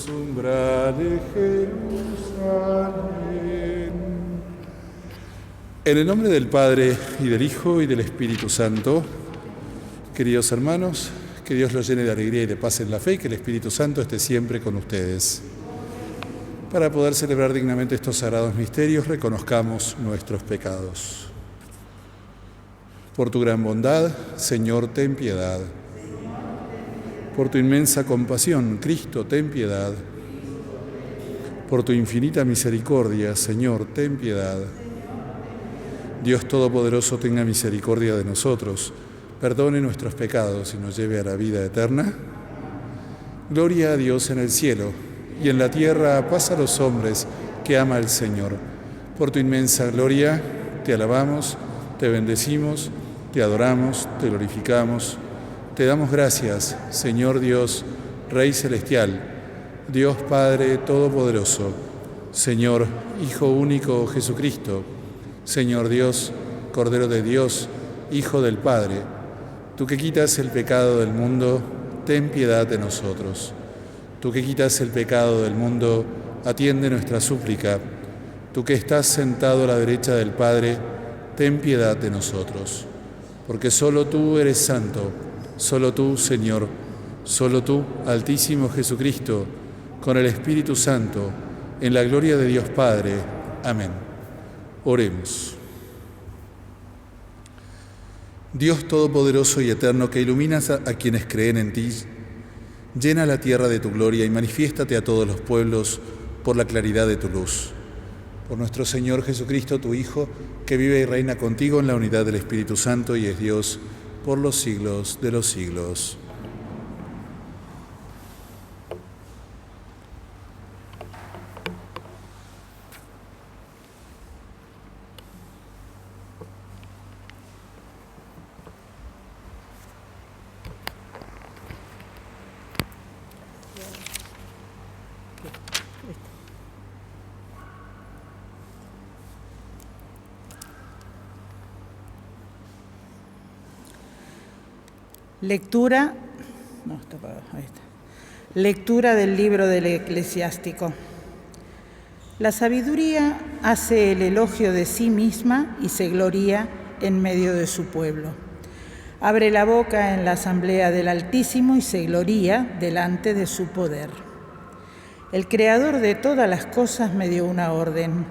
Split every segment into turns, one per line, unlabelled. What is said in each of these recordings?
Umbrales, Jerusalén. En el nombre del Padre, y del Hijo, y del Espíritu Santo, queridos hermanos, que Dios los llene de alegría y de paz en la fe, y que el Espíritu Santo esté siempre con ustedes. Para poder celebrar dignamente estos sagrados misterios, reconozcamos nuestros pecados. Por tu gran bondad, Señor, ten piedad. Por tu inmensa compasión, Cristo, ten piedad. Por tu infinita misericordia, Señor, ten piedad. Dios Todopoderoso, tenga misericordia de nosotros, perdone nuestros pecados y nos lleve a la vida eterna. Gloria a Dios en el cielo, y en la tierra paz a los hombres que ama el Señor. Por tu inmensa gloria, te alabamos, te bendecimos, te adoramos, te glorificamos. Te damos gracias, Señor Dios, Rey Celestial, Dios Padre Todopoderoso, Señor Hijo único Jesucristo, Señor Dios, Cordero de Dios, Hijo del Padre, tú que quitas el pecado del mundo, ten piedad de nosotros. Tú que quitas el pecado del mundo, atiende nuestra súplica. Tú que estás sentado a la derecha del Padre, ten piedad de nosotros. Porque solo tú eres santo, solo tú, Señor, solo tú, Altísimo Jesucristo, con el Espíritu Santo, en la gloria de Dios Padre. Amén. Oremos. Dios Todopoderoso y Eterno, que iluminas a quienes creen en ti, llena la tierra de tu gloria y manifiéstate a todos los pueblos por la claridad de tu luz. Por nuestro Señor Jesucristo, tu Hijo, que vive y reina contigo en la unidad del Espíritu Santo y es Dios por los siglos de los siglos.
Lectura del libro del Eclesiástico. La sabiduría hace el elogio de sí misma y se gloría en medio de su pueblo. Abre la boca en la asamblea del Altísimo y se gloría delante de su poder. El Creador de todas las cosas me dio una orden.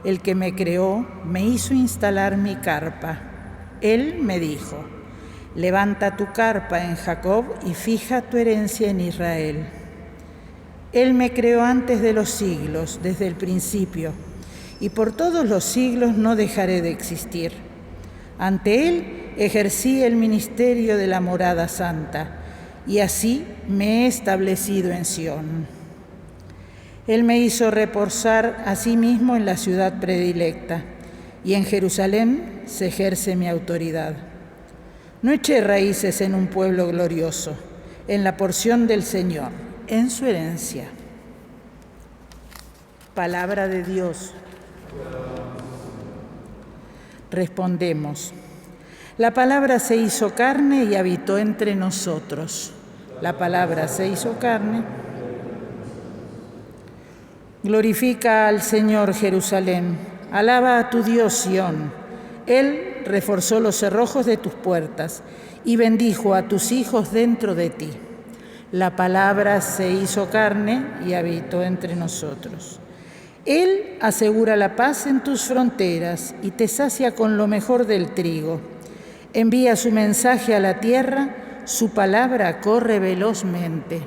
El que me creó me hizo instalar mi carpa. Él me dijo: levanta tu carpa en Jacob y fija tu herencia en Israel. Él me creó antes de los siglos, desde el principio, y por todos los siglos no dejaré de existir. Ante Él ejercí el ministerio de la morada santa, y así me he establecido en Sión. Él me hizo reposar a sí mismo en la ciudad predilecta, y en Jerusalén se ejerce mi autoridad. No eché raíces en un pueblo glorioso, en la porción del Señor, en su herencia. Palabra de Dios. Respondemos: la palabra se hizo carne y habitó entre nosotros. La palabra se hizo carne. Glorifica al Señor, Jerusalén. Alaba a tu Dios, Sión. Él reforzó los cerrojos de tus puertas y bendijo a tus hijos dentro de ti. La palabra se hizo carne y habitó entre nosotros. Él asegura la paz en tus fronteras y te sacia con lo mejor del trigo. Envía su mensaje a la tierra, su palabra corre velozmente.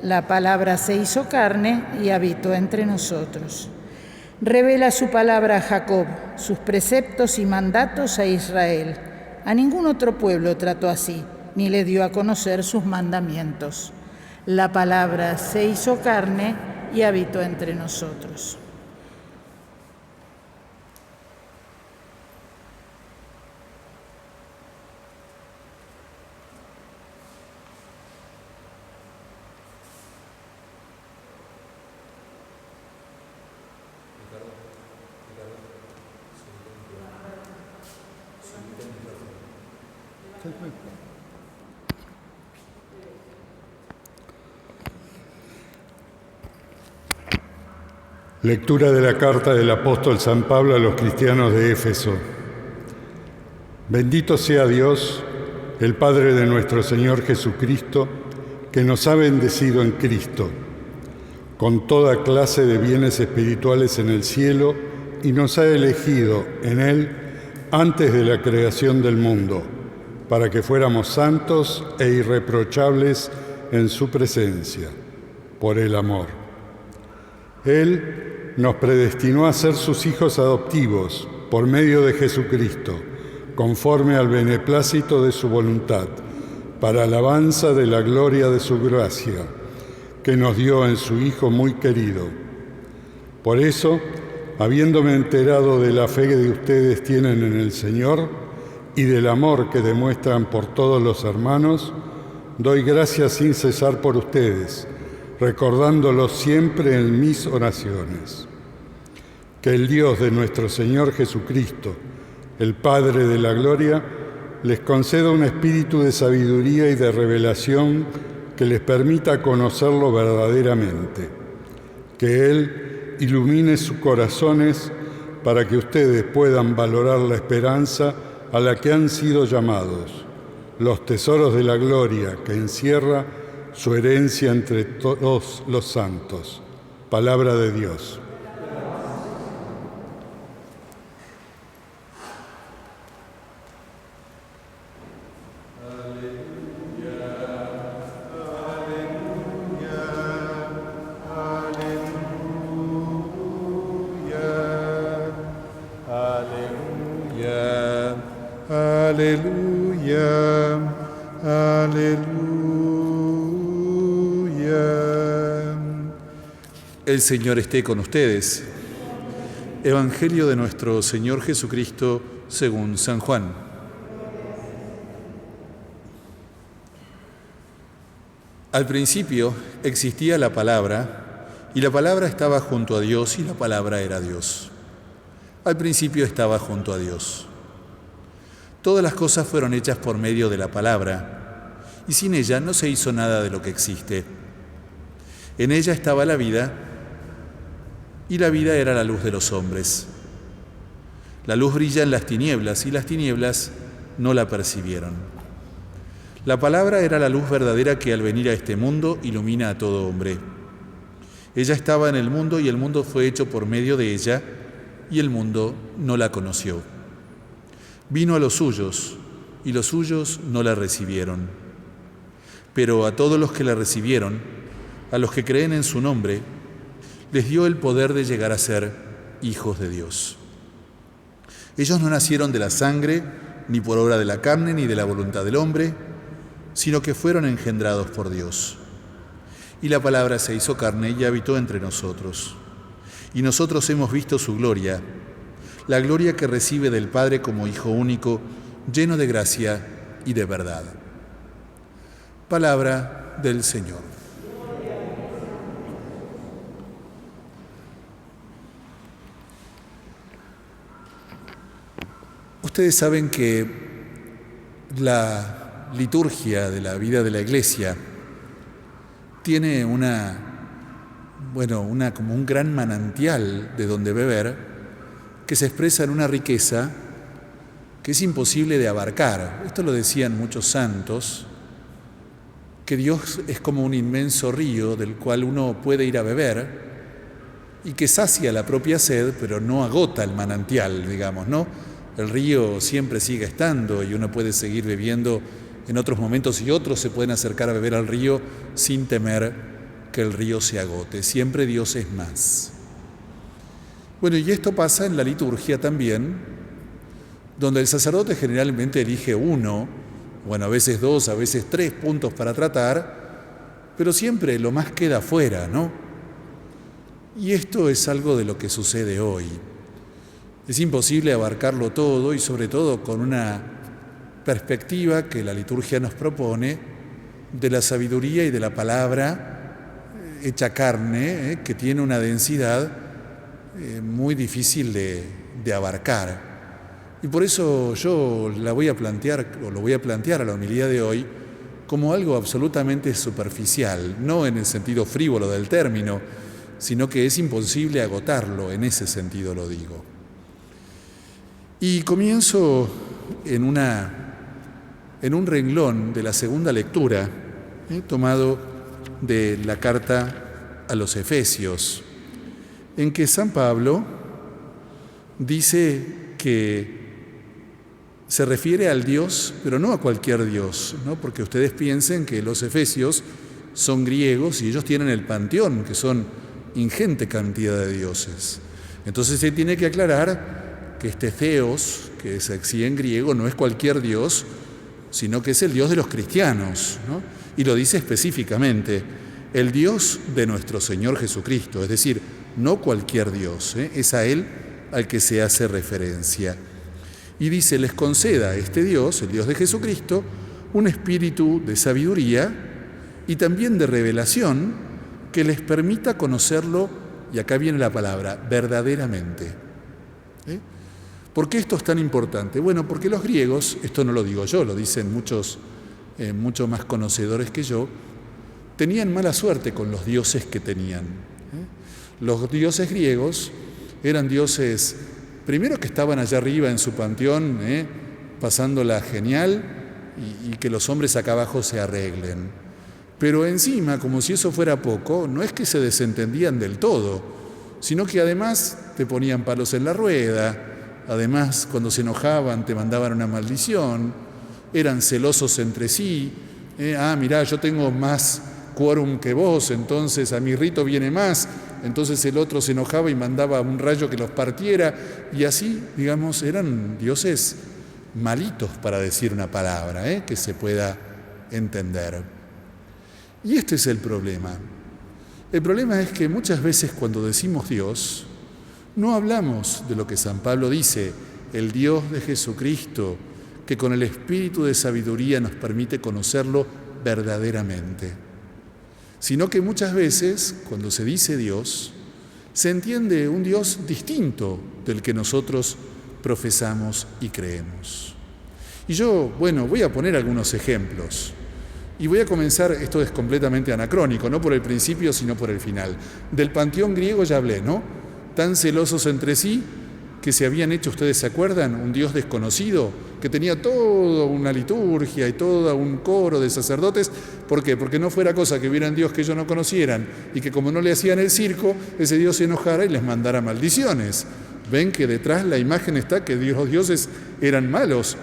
La palabra se hizo carne y habitó entre nosotros. Revela su palabra a Jacob, sus preceptos y mandatos a Israel. A ningún otro pueblo trató así, ni le dio a conocer sus mandamientos. La palabra se hizo carne y habitó entre nosotros.
Lectura de la carta del apóstol San Pablo a los cristianos de Éfeso. Bendito sea Dios, el Padre de nuestro Señor Jesucristo, que nos ha bendecido en Cristo, con toda clase de bienes espirituales en el cielo, y nos ha elegido en Él antes de la creación del mundo, para que fuéramos santos e irreprochables en su presencia, por el amor. Él nos predestinó a ser sus hijos adoptivos por medio de Jesucristo, conforme al beneplácito de su voluntad, para alabanza de la gloria de su gracia, que nos dio en su Hijo muy querido. Por eso, habiéndome enterado de la fe que ustedes tienen en el Señor y del amor que demuestran por todos los hermanos, doy gracias sin cesar por ustedes, recordándolos siempre en mis oraciones. Que el Dios de nuestro Señor Jesucristo, el Padre de la gloria, les conceda un espíritu de sabiduría y de revelación que les permita conocerlo verdaderamente. Que Él ilumine sus corazones para que ustedes puedan valorar la esperanza a la que han sido llamados, los tesoros de la gloria que encierra su herencia entre todos los santos. Palabra de Dios.
Aleluya, aleluya. El Señor esté con ustedes. Evangelio de nuestro Señor Jesucristo según San Juan. Al principio existía la palabra, y la palabra estaba junto a Dios, y la palabra era Dios. Al principio estaba junto a Dios. Todas las cosas fueron hechas por medio de la palabra, y sin ella no se hizo nada de lo que existe. En ella estaba la vida, y la vida era la luz de los hombres. La luz brilla en las tinieblas, y las tinieblas no la percibieron. La palabra era la luz verdadera que al venir a este mundo ilumina a todo hombre. Ella estaba en el mundo, y el mundo fue hecho por medio de ella, y el mundo no la conoció. Vino a los suyos, y los suyos no la recibieron. Pero a todos los que la recibieron, a los que creen en su nombre, les dio el poder de llegar a ser hijos de Dios. Ellos no nacieron de la sangre, ni por obra de la carne, ni de la voluntad del hombre, sino que fueron engendrados por Dios. Y la palabra se hizo carne y habitó entre nosotros. Y nosotros hemos visto su gloria, la gloria que recibe del Padre como Hijo único, lleno de gracia y de verdad. Palabra del Señor. Ustedes saben que la liturgia de la vida de la Iglesia tiene como un gran manantial de donde beber, que se expresa en una riqueza que es imposible de abarcar. Esto lo decían muchos santos, que Dios es como un inmenso río del cual uno puede ir a beber y que sacia la propia sed, pero no agota el manantial, digamos, ¿no? El río siempre sigue estando y uno puede seguir bebiendo en otros momentos y otros se pueden acercar a beber al río sin temer que el río se agote. Siempre Dios es más. Bueno, y esto pasa en la liturgia también, donde el sacerdote generalmente elige uno, a veces dos, a veces tres puntos para tratar, pero siempre lo más queda fuera, ¿no? Y esto es algo de lo que sucede hoy. Es imposible abarcarlo todo y sobre todo con una perspectiva que la liturgia nos propone de la sabiduría y de la palabra hecha carne, que tiene una densidad muy difícil de abarcar. Y por eso yo lo voy a plantear a la homilía de hoy como algo absolutamente superficial, no en el sentido frívolo del término, sino que es imposible agotarlo, en ese sentido lo digo. Y comienzo en un renglón de la segunda lectura, tomado de la carta a los Efesios, en que San Pablo dice que se refiere al Dios, pero no a cualquier Dios, ¿no? Porque ustedes piensen que los efesios son griegos y ellos tienen el panteón, que son ingente cantidad de dioses. Entonces se tiene que aclarar que este Theos, que se exige en griego, no es cualquier Dios, sino que es el Dios de los cristianos, ¿no? Y lo dice específicamente, el Dios de nuestro Señor Jesucristo, es decir, no cualquier Dios, es a Él al que se hace referencia. Y dice, les conceda a este Dios, el Dios de Jesucristo, un espíritu de sabiduría y también de revelación que les permita conocerlo, y acá viene la palabra, verdaderamente. ¿Por qué esto es tan importante? Bueno, porque los griegos, esto no lo digo yo, lo dicen muchos mucho más conocedores que yo, tenían mala suerte con los dioses que tenían. Los dioses griegos eran dioses, primero que estaban allá arriba en su panteón, pasándola genial, y que los hombres acá abajo se arreglen. Pero encima, como si eso fuera poco, no es que se desentendían del todo, sino que además te ponían palos en la rueda, además cuando se enojaban te mandaban una maldición, eran celosos entre sí, mirá, yo tengo más quórum que vos, entonces a mi rito viene más, entonces el otro se enojaba y mandaba un rayo que los partiera, y así, digamos, eran dioses malitos, para decir una palabra, que se pueda entender. Y este es el problema. El problema es que muchas veces cuando decimos Dios, no hablamos de lo que San Pablo dice, el Dios de Jesucristo, que con el espíritu de sabiduría nos permite conocerlo verdaderamente, sino que muchas veces, cuando se dice Dios, se entiende un Dios distinto del que nosotros profesamos y creemos. Y yo, voy a poner algunos ejemplos. Y voy a comenzar, esto es completamente anacrónico, no por el principio, sino por el final. Del panteón griego ya hablé, ¿no? Tan celosos entre sí que se habían hecho, ¿ustedes se acuerdan? Un Dios desconocido que tenía toda una liturgia y todo un coro de sacerdotes. ¿Por qué? Porque no fuera cosa que hubieran Dios que ellos no conocieran y que como no le hacían el circo, ese Dios se enojara y les mandara maldiciones. Ven que detrás la imagen está que los dioses eran malos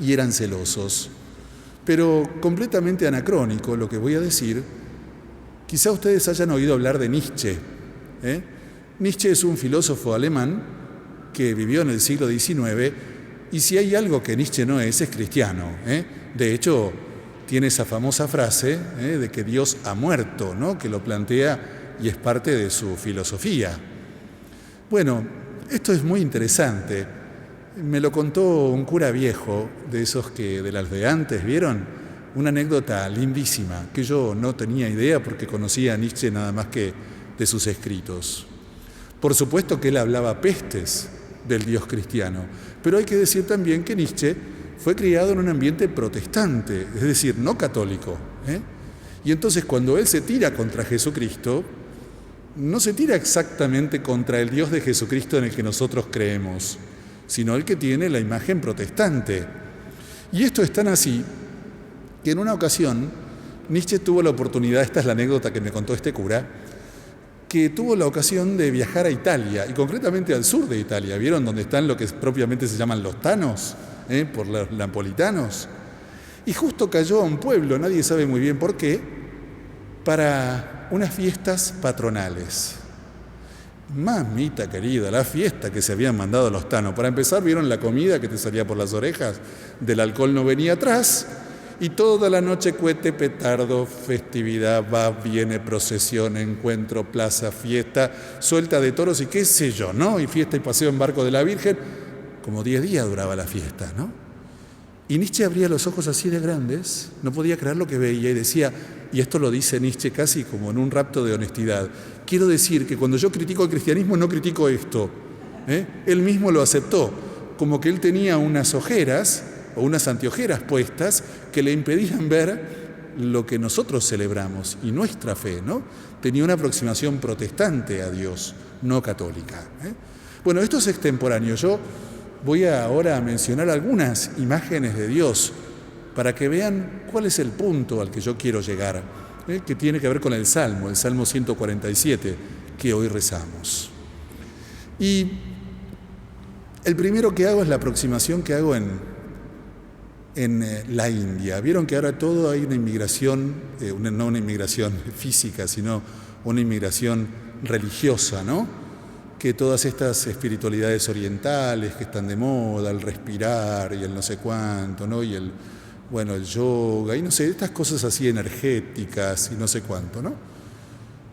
y eran celosos. Pero completamente anacrónico lo que voy a decir. Quizá ustedes hayan oído hablar de Nietzsche. Nietzsche es un filósofo alemán que vivió en el siglo XIX, y si hay algo que Nietzsche no es cristiano. De hecho, tiene esa famosa frase de que Dios ha muerto, ¿no? Que lo plantea y es parte de su filosofía. Bueno, esto es muy interesante. Me lo contó un cura viejo, de esos que de las de antes, ¿vieron? Una anécdota lindísima, que yo no tenía idea porque conocía a Nietzsche nada más que de sus escritos. Por supuesto que él hablaba pestes del Dios cristiano, pero hay que decir también que Nietzsche fue criado en un ambiente protestante, es decir, no católico. Y entonces cuando él se tira contra Jesucristo, no se tira exactamente contra el Dios de Jesucristo en el que nosotros creemos, sino el que tiene la imagen protestante. Y esto es tan así que en una ocasión Nietzsche tuvo la oportunidad, esta es la anécdota que me contó este cura, que tuvo la ocasión de viajar a Italia, y concretamente al sur de Italia. ¿Vieron donde están lo que propiamente se llaman los tanos? Por los napolitanos. Y justo cayó a un pueblo, nadie sabe muy bien por qué, para unas fiestas patronales. Mamita querida, la fiesta que se habían mandado los tanos. Para empezar, vieron la comida que te salía por las orejas, del alcohol no venía atrás, y toda la noche cohete, petardo, festividad, va, viene, procesión, encuentro, plaza, fiesta, suelta de toros y qué sé yo, ¿no? Y fiesta y paseo en barco de la Virgen, como 10 días duraba la fiesta, ¿no? Y Nietzsche abría los ojos así de grandes, no podía creer lo que veía y decía, y esto lo dice Nietzsche casi como en un rapto de honestidad, quiero decir que cuando yo critico el cristianismo no critico esto. Él mismo lo aceptó. como que él tenía unas ojeras o unas anteojeras puestas que le impedían ver lo que nosotros celebramos y nuestra fe, ¿no? Tenía una aproximación protestante a Dios, no católica. Bueno, esto es extemporáneo. Yo voy ahora a mencionar algunas imágenes de Dios para que vean cuál es el punto al que yo quiero llegar, que tiene que ver con el Salmo 147, que hoy rezamos. Y el primero que hago es la aproximación que hago en la India. Vieron que ahora todo hay una inmigración, no una inmigración física, sino una inmigración religiosa, ¿no? Que todas estas espiritualidades orientales que están de moda, el respirar y el no sé cuánto, ¿no? Y el yoga y no sé, estas cosas así energéticas y no sé cuánto, ¿no?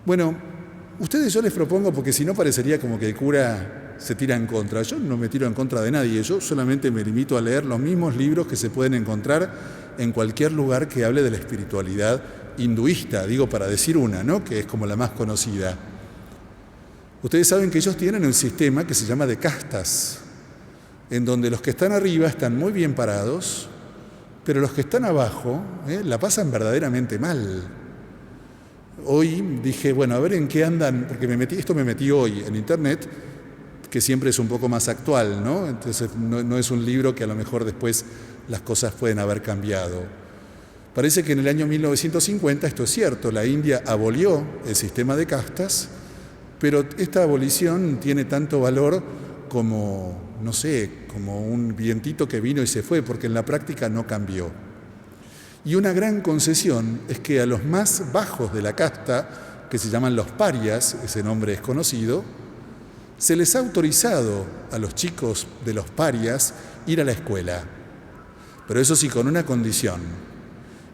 Bueno, ustedes yo les propongo, porque si no parecería como que el cura se tira en contra. Yo no me tiro en contra de nadie, yo solamente me limito a leer los mismos libros que se pueden encontrar en cualquier lugar que hable de la espiritualidad hinduista, digo para decir una, ¿no? Que es como la más conocida. Ustedes saben que ellos tienen un sistema que se llama de castas, en donde los que están arriba están muy bien parados, pero los que están abajo la pasan verdaderamente mal. Hoy dije, bueno, a ver en qué andan, porque me metí hoy en internet, que siempre es un poco más actual, ¿no? Entonces no es un libro que a lo mejor después las cosas pueden haber cambiado. Parece que en el año 1950, esto es cierto, la India abolió el sistema de castas, pero esta abolición tiene tanto valor como, no sé, como un vientito que vino y se fue, porque en la práctica no cambió. Y una gran concesión es que a los más bajos de la casta, que se llaman los parias, ese nombre es conocido, se les ha autorizado a los chicos de los parias ir a la escuela. Pero eso sí, con una condición.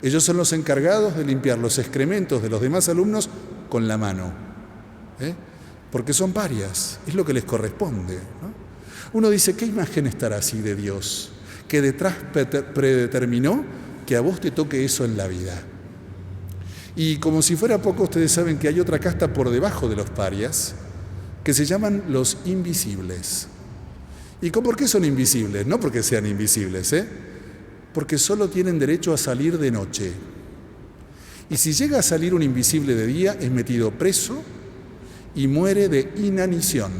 Ellos son los encargados de limpiar los excrementos de los demás alumnos con la mano. Porque son parias, es lo que les corresponde, ¿no? Uno dice, ¿qué imagen estará así de Dios? Que detrás predeterminó que a vos te toque eso en la vida. Y como si fuera poco, ustedes saben que hay otra casta por debajo de los parias, que se llaman los invisibles. ¿Y por qué son invisibles? No porque sean invisibles, porque solo tienen derecho a salir de noche. Y si llega a salir un invisible de día, es metido preso y muere de inanición.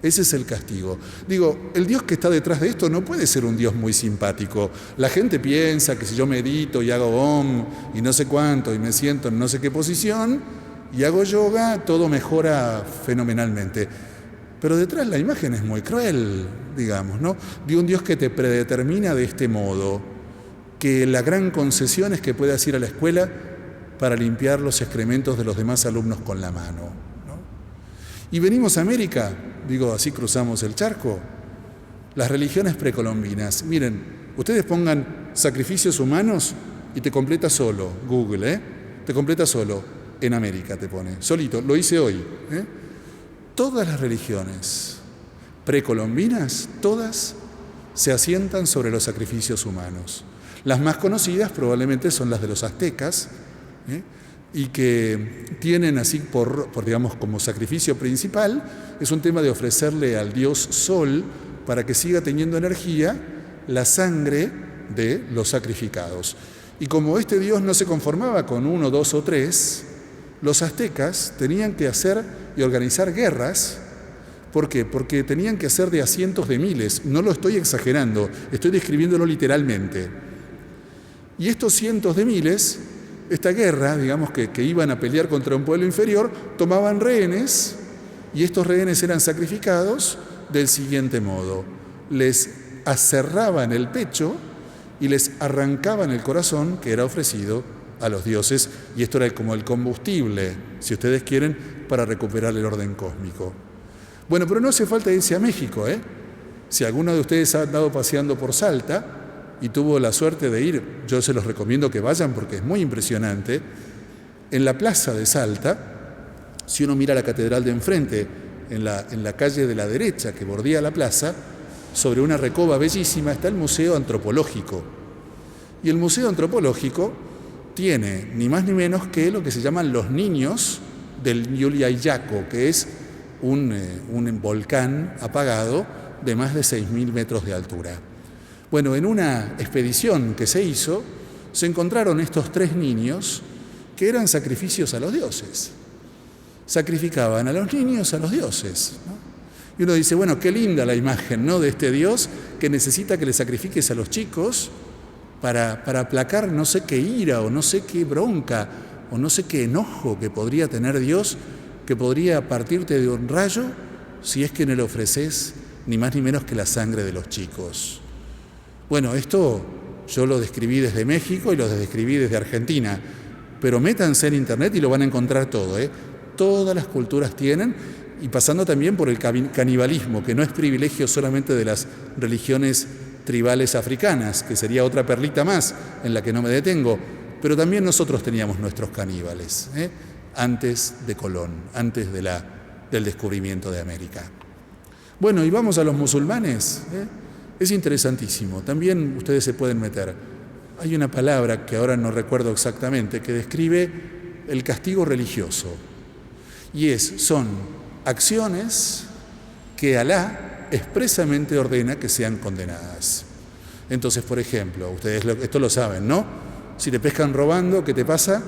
Ese es el castigo. Digo, el Dios que está detrás de esto no puede ser un Dios muy simpático. La gente piensa que si yo medito y hago om y no sé cuánto y me siento en no sé qué posición y hago yoga, todo mejora fenomenalmente. Pero detrás la imagen es muy cruel, digamos, ¿no? De un Dios que te predetermina de este modo, que la gran concesión es que puedas ir a la escuela para limpiar los excrementos de los demás alumnos con la mano, ¿no? Y venimos a América, digo, así cruzamos el charco. Las religiones precolombinas, miren, ustedes pongan sacrificios humanos y te completa solo, Google, te completa solo. En América te pone, solito, lo hice hoy. Todas las religiones precolombinas, todas se asientan sobre los sacrificios humanos. Las más conocidas probablemente son las de los aztecas, y que tienen así digamos, como sacrificio principal, es un tema de ofrecerle al dios Sol, para que siga teniendo energía, la sangre de los sacrificados. Y como este dios no se conformaba con 1, 2 o 3, los aztecas tenían que hacer y organizar guerras. ¿Por qué? Porque tenían que hacer de a cientos de miles. No lo estoy exagerando, estoy describiéndolo literalmente. Y estos cientos de miles, esta guerra, digamos que iban a pelear contra un pueblo inferior, tomaban rehenes, y estos rehenes eran sacrificados del siguiente modo. Les aserraban el pecho y les arrancaban el corazón, que era ofrecido a los dioses, y esto era como el combustible, si ustedes quieren, para recuperar el orden cósmico. Bueno, pero no hace falta irse a México, Si alguno de ustedes ha andado paseando por Salta y tuvo la suerte de ir, yo se los recomiendo que vayan porque es muy impresionante. En la plaza de Salta, si uno mira la catedral de enfrente, en la calle de la derecha que bordea la plaza, sobre una recoba bellísima está el Museo Antropológico. Y el Museo Antropológico tiene ni más ni menos que lo que se llaman los niños del Llullaillaco, que es un volcán apagado de más de 6.000 metros de altura. Bueno, en una expedición que se hizo, se encontraron estos 3 niños que eran sacrificios a los dioses. Sacrificaban a los niños a los dioses, ¿no? Y uno dice, bueno, qué linda la imagen, ¿no?, de este Dios que necesita que le sacrifiques a los chicos para aplacar no sé qué ira o no sé qué bronca o no sé qué enojo que podría tener Dios, que podría partirte de un rayo si es que no le ofreces ni más ni menos que la sangre de los chicos. Bueno, esto yo lo describí desde México y lo describí desde Argentina, pero métanse en internet y lo van a encontrar todo, ¿eh? Todas las culturas tienen, y pasando también por el canibalismo, que no es privilegio solamente de las religiones tribales africanas, que sería otra perlita más en la que no me detengo, pero también nosotros teníamos nuestros caníbales, antes de Colón, antes del descubrimiento de América. Bueno, y vamos a los musulmanes. Es interesantísimo, también ustedes se pueden meter. Hay una palabra que ahora no recuerdo exactamente, que describe el castigo religioso, y son acciones que Alá expresamente ordena que sean condenadas. Entonces, por ejemplo, ustedes esto lo saben, ¿no? Si te pescan robando, ¿qué te pasa?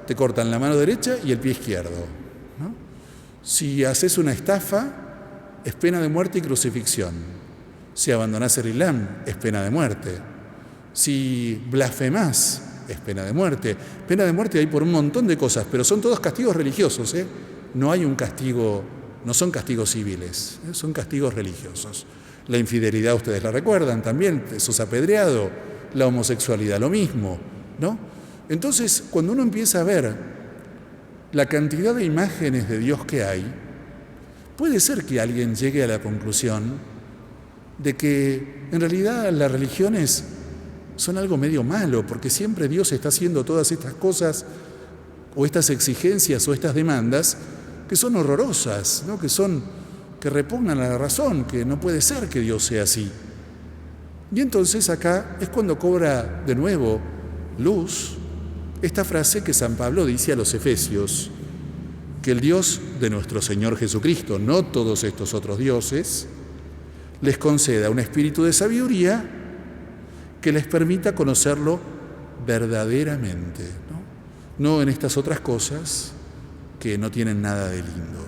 Te cortan la mano derecha y el pie izquierdo, ¿no? Si haces una estafa, es pena de muerte y crucifixión. Si abandonás el Islam, es pena de muerte. Si blasfemás, es pena de muerte. Pena de muerte hay por un montón de cosas, pero son todos castigos religiosos, ¿eh? No hay un castigo, no son castigos civiles, son castigos religiosos. La infidelidad, ustedes la recuerdan también, eso es apedreado. La homosexualidad, lo mismo, ¿no? Entonces, cuando uno empieza a ver la cantidad de imágenes de Dios que hay, puede ser que alguien llegue a la conclusión de que en realidad las religiones son algo medio malo, porque siempre Dios está haciendo todas estas cosas o estas exigencias o estas demandas que son horrorosas, ¿no? Que repugnan a la razón, que no puede ser que Dios sea así. Y entonces acá es cuando cobra de nuevo luz esta frase que San Pablo dice a los Efesios, que el Dios de nuestro Señor Jesucristo, no todos estos otros dioses, les conceda un espíritu de sabiduría que les permita conocerlo verdaderamente, no en estas otras cosas que no tienen nada de lindo.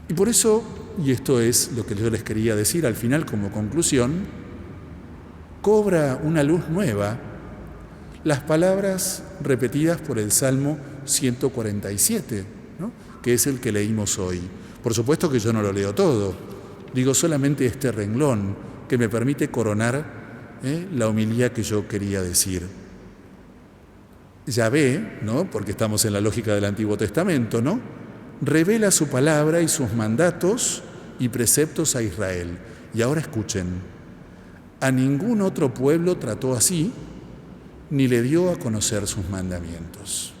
Y por eso, y esto es lo que yo les quería decir al final como conclusión, cobra una luz nueva las palabras repetidas por el Salmo 147, ¿no?, que es el que leímos hoy. Por supuesto que yo no lo leo todo, digo solamente este renglón que me permite coronar la homilía que yo quería decir. Yahvé, ¿no?, porque estamos en la lógica del Antiguo Testamento, ¿no?, revela su palabra y sus mandatos y preceptos a Israel. Y ahora escuchen, a ningún otro pueblo trató así, ni le dio a conocer sus mandamientos.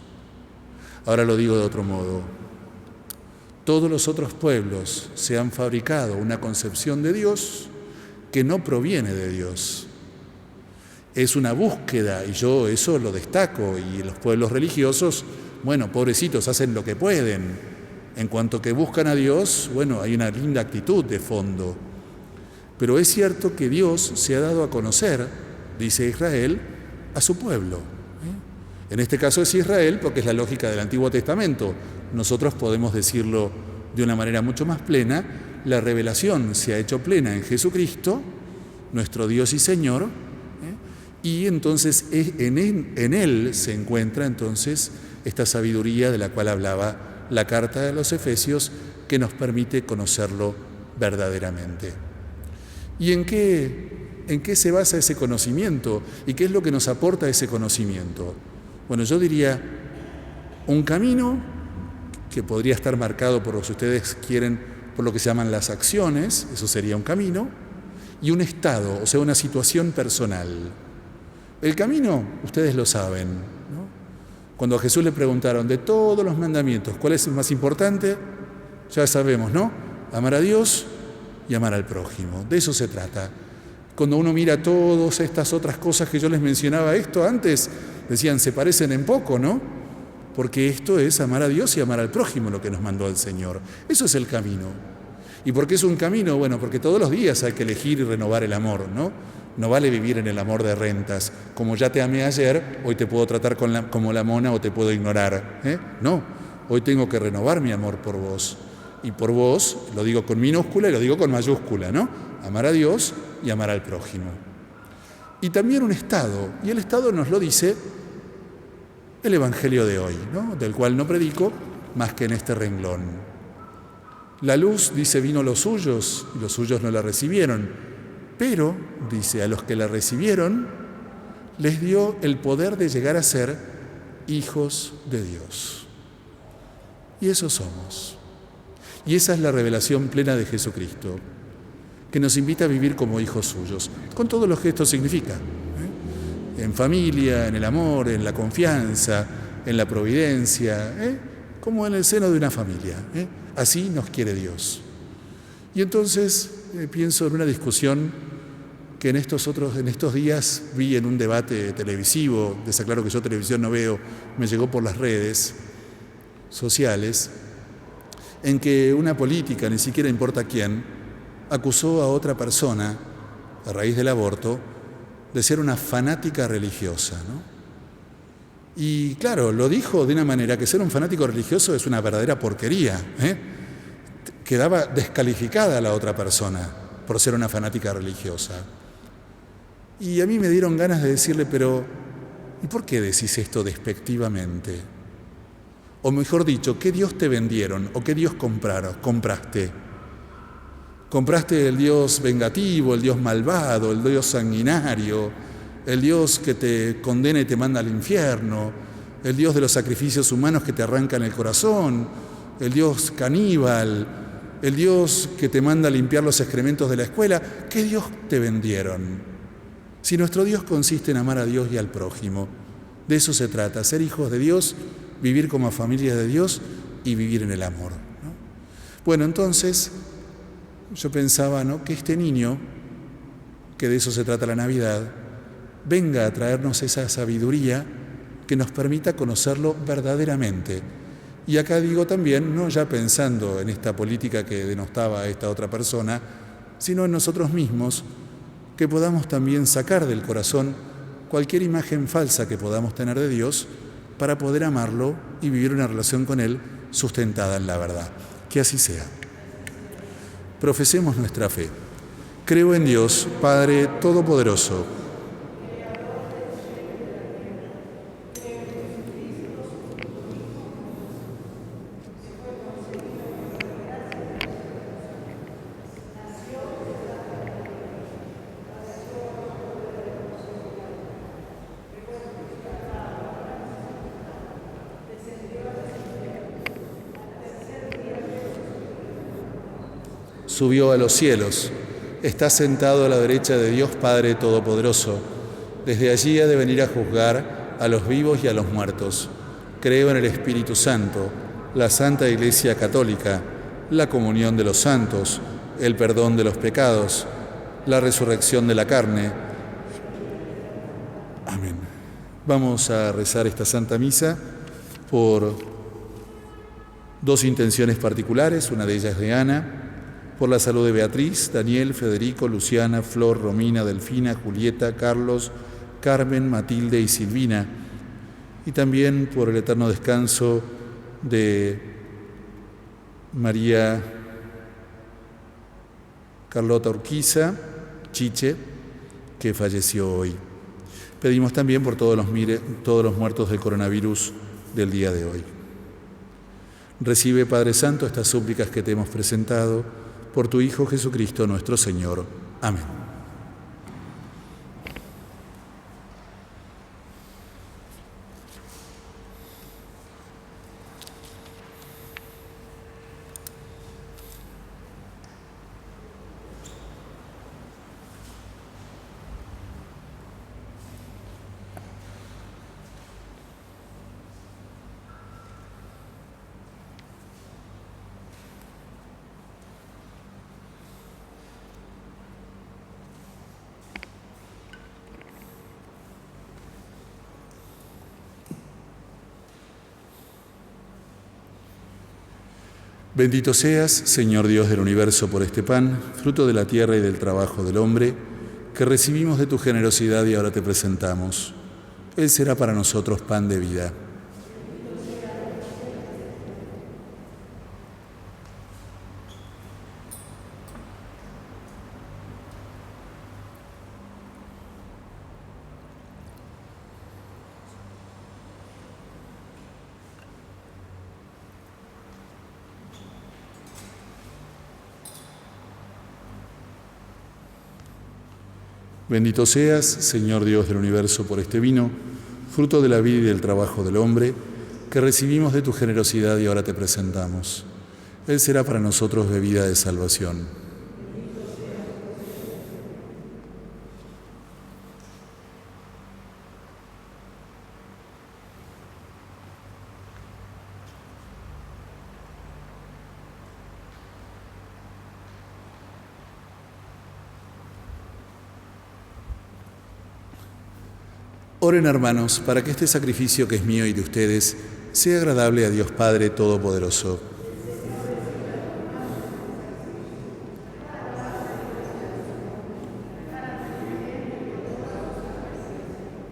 Ahora lo digo de otro modo. Todos los otros pueblos se han fabricado una concepción de Dios que no proviene de Dios. Es una búsqueda, y yo eso lo destaco, y los pueblos religiosos, bueno, pobrecitos, hacen lo que pueden. En cuanto que buscan a Dios, bueno, hay una linda actitud de fondo. Pero es cierto que Dios se ha dado a conocer, dice Israel, a su pueblo. En este caso es Israel porque es la lógica del Antiguo Testamento. Nosotros podemos decirlo de una manera mucho más plena. La revelación se ha hecho plena en Jesucristo, nuestro Dios y Señor, y entonces en Él se encuentra entonces esta sabiduría de la cual hablaba la carta de los Efesios, que nos permite conocerlo verdaderamente. ¿Y en qué se basa ese conocimiento? ¿Y qué es lo que nos aporta ese conocimiento? Bueno, yo diría un camino que podría estar marcado por lo que ustedes quieren, por lo que se llaman las acciones, eso sería un camino, y un estado, o sea, una situación personal. El camino, ustedes lo saben, ¿no? Cuando a Jesús le preguntaron de todos los mandamientos, ¿cuál es el más importante? Ya sabemos, ¿no? Amar a Dios y amar al prójimo. De eso se trata. Cuando uno mira todas estas otras cosas que yo les mencionaba antes, decían, se parecen en poco, ¿no? Porque esto es amar a Dios y amar al prójimo, lo que nos mandó el Señor. Eso es el camino. ¿Y por qué es un camino? Bueno, porque todos los días hay que elegir y renovar el amor, ¿no? No vale vivir en el amor de rentas. Como ya te amé ayer, hoy te puedo tratar como la mona o te puedo ignorar. No, hoy tengo que renovar mi amor por vos. Y por vos, lo digo con minúscula y lo digo con mayúscula, ¿no? Amar a Dios y amar al prójimo. Y también un estado, y el estado nos lo dice el Evangelio de hoy, ¿no? Del cual no predico más que en este renglón. La luz, dice, vino a los suyos, y los suyos no la recibieron. Pero, dice, a los que la recibieron, les dio el poder de llegar a ser hijos de Dios. Y eso somos. Y esa es la revelación plena de Jesucristo, que nos invita a vivir como hijos suyos, con todo lo que esto significa. En familia, en el amor, en la confianza, en la providencia, como en el seno de una familia. Así nos quiere Dios. Y entonces pienso en una discusión que en estos días vi en un debate televisivo, desaclaro que yo televisión no veo, me llegó por las redes sociales, en que una política, ni siquiera importa quién, acusó a otra persona, a raíz del aborto, de ser una fanática religiosa, ¿no? Y claro, lo dijo de una manera que ser un fanático religioso es una verdadera porquería, Quedaba descalificada la otra persona por ser una fanática religiosa. Y a mí me dieron ganas de decirle, pero ¿y por qué decís esto despectivamente? O mejor dicho, ¿qué Dios te vendieron o qué Dios compraste? ¿Compraste el Dios vengativo, el Dios malvado, el Dios sanguinario, el Dios que te condena y te manda al infierno, el Dios de los sacrificios humanos que te arrancan el corazón, el Dios caníbal, el Dios que te manda a limpiar los excrementos de la escuela? ¿Qué Dios te vendieron? Si nuestro Dios consiste en amar a Dios y al prójimo, de eso se trata, ser hijos de Dios, vivir como familia de Dios y vivir en el amor, ¿no? Bueno, entonces yo pensaba, ¿no?, que este niño, que de eso se trata la Navidad, venga a traernos esa sabiduría que nos permita conocerlo verdaderamente. Y acá digo también, no ya pensando en esta política que denostaba a esta otra persona, sino en nosotros mismos, que podamos también sacar del corazón cualquier imagen falsa que podamos tener de Dios para poder amarlo y vivir una relación con Él sustentada en la verdad. Que así sea. Profesemos nuestra fe. Creo en Dios, Padre Todopoderoso, subió a los cielos, está sentado a la derecha de Dios Padre Todopoderoso. Desde allí ha de venir a juzgar a los vivos y a los muertos. Creo en el Espíritu Santo, la Santa Iglesia Católica, la comunión de los santos, el perdón de los pecados, la resurrección de la carne. Amén. Vamos a rezar esta Santa Misa por dos intenciones particulares, una de ellas de Ana, por la salud de Beatriz, Daniel, Federico, Luciana, Flor, Romina, Delfina, Julieta, Carlos, Carmen, Matilde y Silvina, y también por el eterno descanso de María Carlota Urquiza, Chiche, que falleció hoy. Pedimos también por todos los muertos del coronavirus del día de hoy. Recibe, Padre Santo, estas súplicas que te hemos presentado por tu Hijo Jesucristo nuestro Señor. Amén. Bendito seas, Señor Dios del universo, por este pan, fruto de la tierra y del trabajo del hombre, que recibimos de tu generosidad y ahora te presentamos. Él será para nosotros pan de vida. Bendito seas, Señor Dios del universo, por este vino, fruto de la vida y del trabajo del hombre, que recibimos de tu generosidad y ahora te presentamos. Él será para nosotros bebida de salvación. Oren, hermanos, para que este sacrificio que es mío y de ustedes sea agradable a Dios Padre Todopoderoso.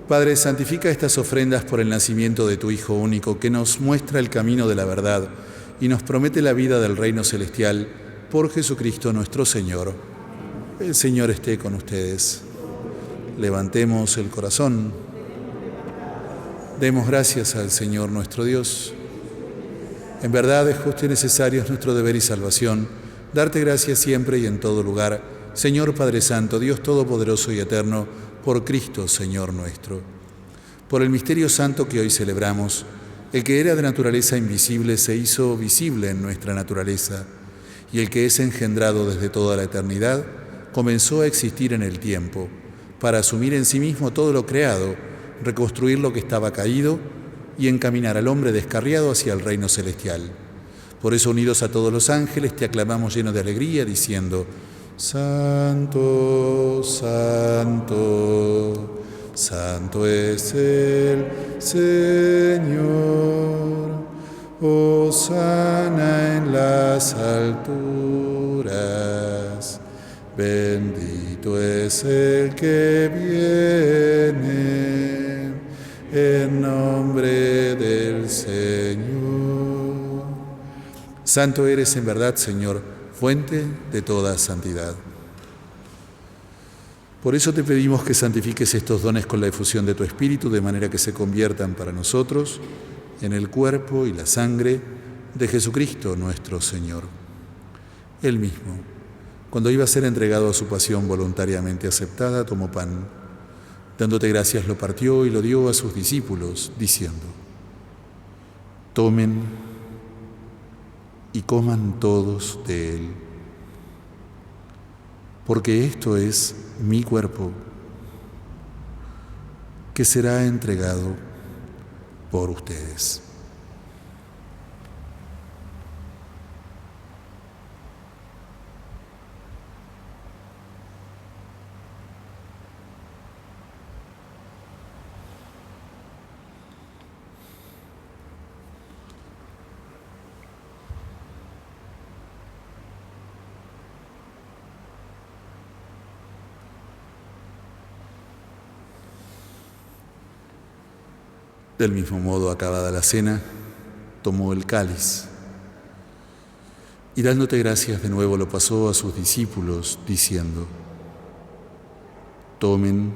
Padre, santifica estas ofrendas por el nacimiento de tu Hijo único, que nos muestra el camino de la verdad y nos promete la vida del reino celestial por Jesucristo nuestro Señor. El Señor esté con ustedes. Levantemos el corazón. Demos gracias al Señor nuestro Dios. En verdad es justo y necesario, es nuestro deber y salvación, darte gracias siempre y en todo lugar, Señor Padre Santo, Dios Todopoderoso y Eterno, por Cristo, Señor nuestro. Por el misterio santo que hoy celebramos, el que era de naturaleza invisible se hizo visible en nuestra naturaleza, y el que es engendrado desde toda la eternidad comenzó a existir en el tiempo, para asumir en sí mismo todo lo creado, reconstruir lo que estaba caído y encaminar al hombre descarriado hacia el reino celestial. Por eso, unidos a todos los ángeles, te aclamamos llenos de alegría, diciendo: Santo, Santo, Santo es el Señor, hosana en las alturas, bendito es el que viene en nombre del Señor. Santo eres en verdad, Señor, fuente de toda santidad. Por eso te pedimos que santifiques estos dones con la efusión de tu Espíritu, de manera que se conviertan para nosotros en el cuerpo y la sangre de Jesucristo nuestro Señor. Él mismo, cuando iba a ser entregado a su pasión voluntariamente aceptada, tomó pan. Dándote gracias, lo partió y lo dio a sus discípulos, diciendo: Tomen y coman todos de él, porque esto es mi cuerpo, que será entregado por ustedes. Del mismo modo, acabada la cena, tomó el cáliz y dándote gracias de nuevo lo pasó a sus discípulos, diciendo: Tomen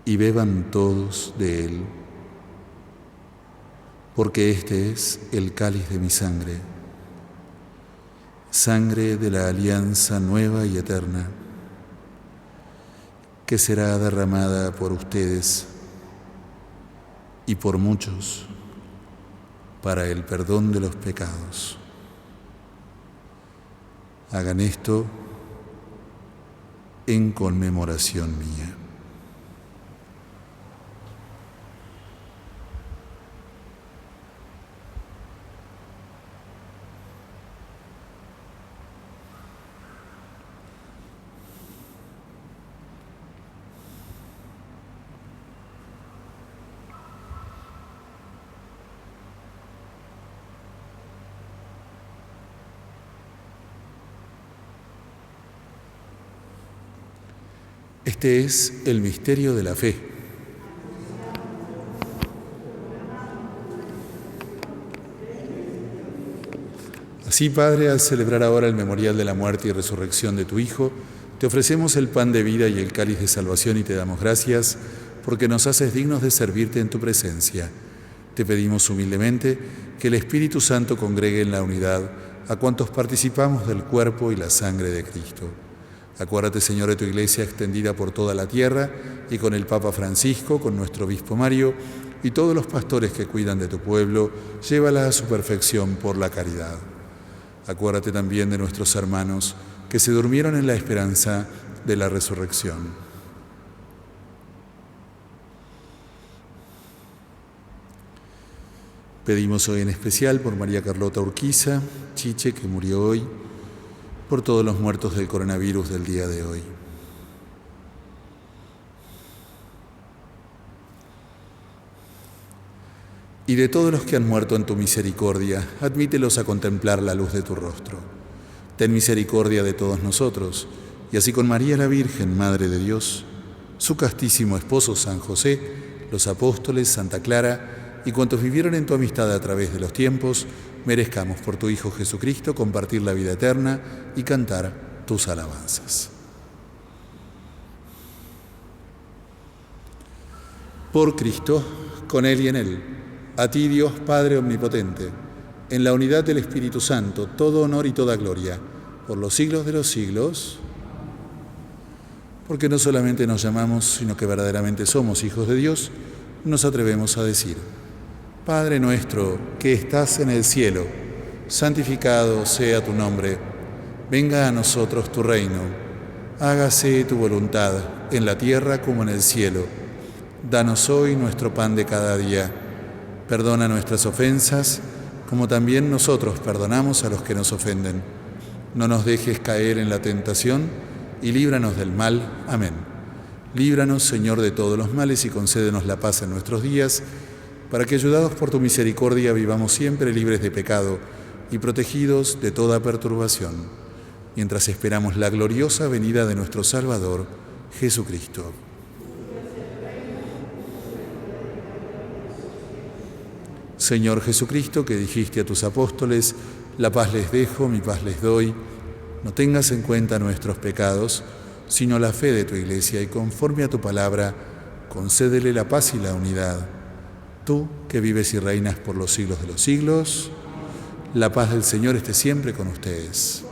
y beban todos de él, porque este es el cáliz de mi sangre, sangre de la alianza nueva y eterna, que será derramada por ustedes y por muchos para el perdón de los pecados. Hagan esto en conmemoración mía. Este es el misterio de la fe. Así, Padre, al celebrar ahora el memorial de la muerte y resurrección de tu Hijo, te ofrecemos el pan de vida y el cáliz de salvación y te damos gracias porque nos haces dignos de servirte en tu presencia. Te pedimos humildemente que el Espíritu Santo congregue en la unidad a cuantos participamos del cuerpo y la sangre de Cristo. Acuérdate, Señor, de tu Iglesia extendida por toda la tierra y con el Papa Francisco, con nuestro Obispo Mario y todos los pastores que cuidan de tu pueblo, llévala a su perfección por la caridad. Acuérdate también de nuestros hermanos que se durmieron en la esperanza de la resurrección. Pedimos hoy en especial por María Carlota Urquiza, Chiche, que murió hoy, por todos los muertos del coronavirus del día de hoy. Y de todos los que han muerto en tu misericordia, admítelos a contemplar la luz de tu rostro. Ten misericordia de todos nosotros, y así con María la Virgen, Madre de Dios, su castísimo esposo San José, los apóstoles, Santa Clara, y cuantos vivieron en tu amistad a través de los tiempos, merezcamos por tu Hijo Jesucristo compartir la vida eterna y cantar tus alabanzas. Por Cristo, con Él y en Él, a ti, Dios Padre Omnipotente, en la unidad del Espíritu Santo, todo honor y toda gloria, por los siglos de los siglos, porque no solamente nos llamamos, sino que verdaderamente somos hijos de Dios, nos atrevemos a decir: Padre nuestro que estás en el cielo, santificado sea tu nombre. Venga a nosotros tu reino. Hágase tu voluntad en la tierra como en el cielo. Danos hoy nuestro pan de cada día. Perdona nuestras ofensas, como también nosotros perdonamos a los que nos ofenden. No nos dejes caer en la tentación y líbranos del mal. Amén. Líbranos, Señor, de todos los males y concédenos la paz en nuestros días, para que, ayudados por tu misericordia, vivamos siempre libres de pecado y protegidos de toda perturbación, mientras esperamos la gloriosa venida de nuestro Salvador, Jesucristo. Señor Jesucristo, que dijiste a tus apóstoles: la paz les dejo, mi paz les doy, no tengas en cuenta nuestros pecados, sino la fe de tu Iglesia, y conforme a tu palabra, concédele la paz y la unidad. Tú, que vives y reinas por los siglos de los siglos, la paz del Señor esté siempre con ustedes.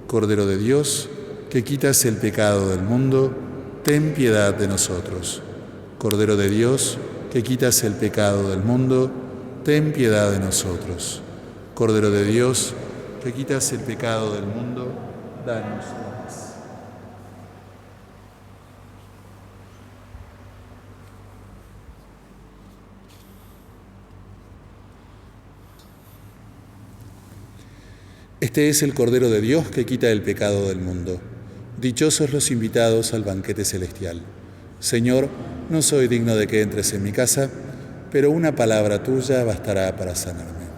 Cordero de Dios, que quitas el pecado del mundo, ten piedad de nosotros. Cordero de Dios, que quitas el pecado del mundo, ten piedad de nosotros. Cordero de Dios, que quitas el pecado del mundo, danos la paz. Este es el Cordero de Dios que quita el pecado del mundo. Dichosos los invitados al banquete celestial. Señor, no soy digno de que entres en mi casa, pero una palabra tuya bastará para sanarme.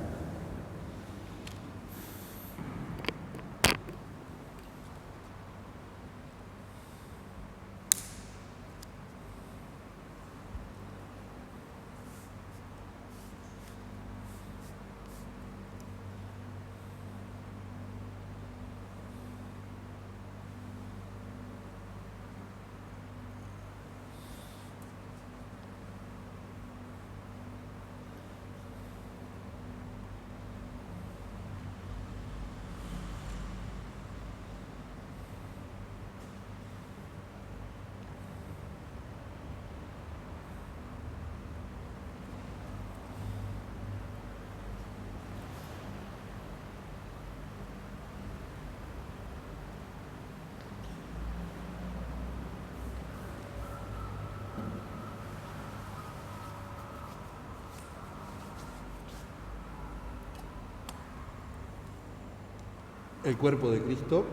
El cuerpo de Cristo.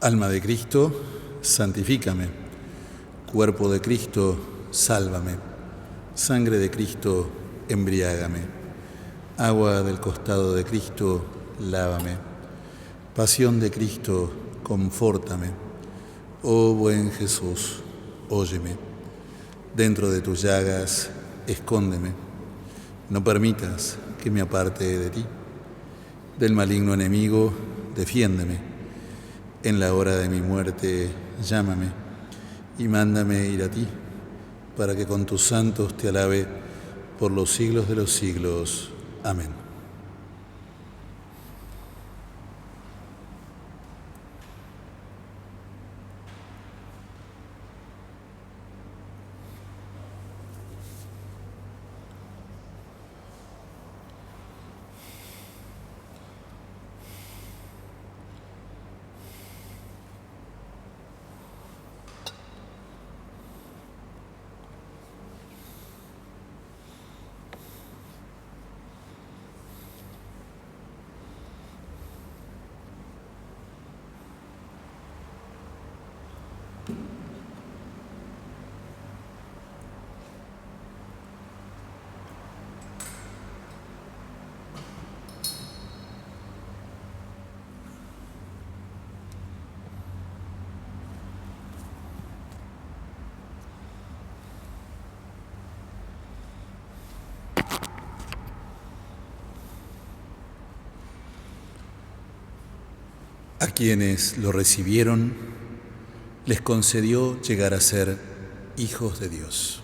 Alma de Cristo, santifícame. Cuerpo de Cristo, sálvame. Sangre de Cristo, embriágame. Agua del costado de Cristo, lávame. Pasión de Cristo, confórtame. Oh buen Jesús, óyeme. Dentro de tus llagas, escóndeme. No permitas que me aparte de ti. Del maligno enemigo, defiéndeme. En la hora de mi muerte, llámame y mándame ir a ti, para que con tus santos te alabe por los siglos de los siglos. Amén. A quienes lo recibieron, les concedió llegar a ser hijos de Dios.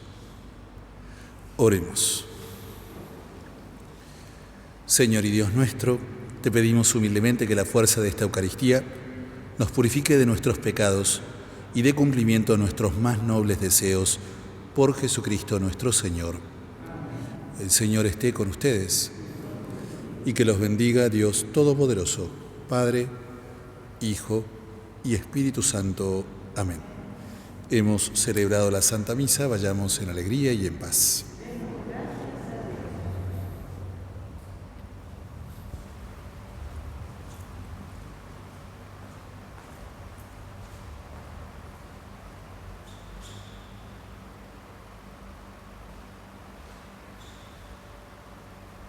Oremos. Señor y Dios nuestro, te pedimos humildemente que la fuerza de esta Eucaristía nos purifique de nuestros pecados y dé cumplimiento a nuestros más nobles deseos por Jesucristo nuestro Señor. El Señor esté con ustedes y que los bendiga Dios Todopoderoso, Padre, Hijo y Espíritu Santo. Amén. Hemos celebrado la Santa Misa, vayamos en alegría y en paz.